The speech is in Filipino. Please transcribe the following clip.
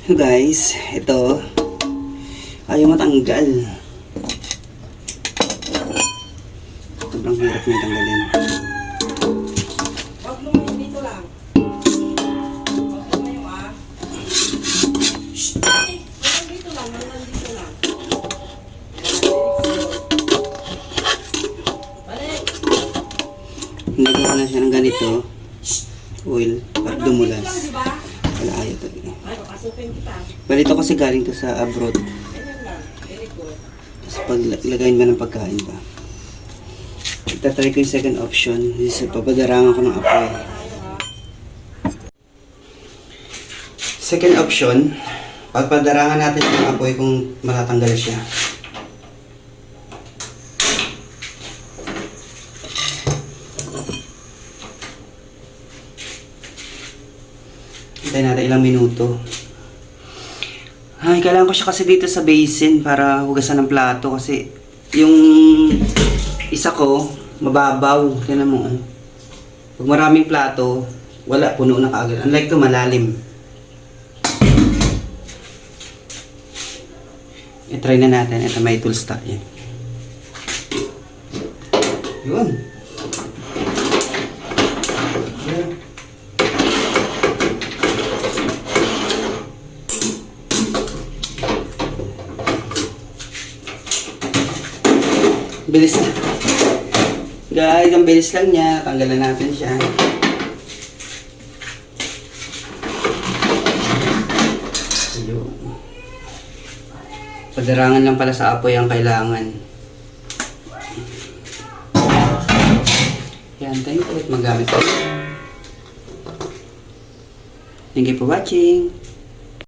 Guys, ito ayaw matanggal. Sobrang hirap nyo tanggalin. Wag mo dito lang. Wag mo yung Shhh! Wag dito lang, dito lang. Balik! Nilagyan ko na siya ng ganito. Oil, para dumulas. Diba? Wala ayaw talaga. Ay, papasukin kita. Balito kasi galing to sa abroad. Ganyan lang. Very good. Tapos paglagayin ba ng pagkain ba? Itatry ko yung second option. This is papadarangan ko ng apoy. Second option, pagpadarangan natin ng apoy kung matatanggal siya. Hintayin natin ilang minuto. Ay, kailangan ko siya kasi dito sa basin para hugasan ng plato kasi yung isa ko mababaw. Tingnan mo. Pag maraming plato, wala, puno na kaagad. Unlike to malalim. I-try na natin. Ito may tools tayo. Yun. Bilis na. Guys, ang bilis lang niya. Tanggalan natin siya. Ayun. Padarangan lang pala sa apoy ang kailangan. Yan, thank you. Magamit ko. Thank you for watching.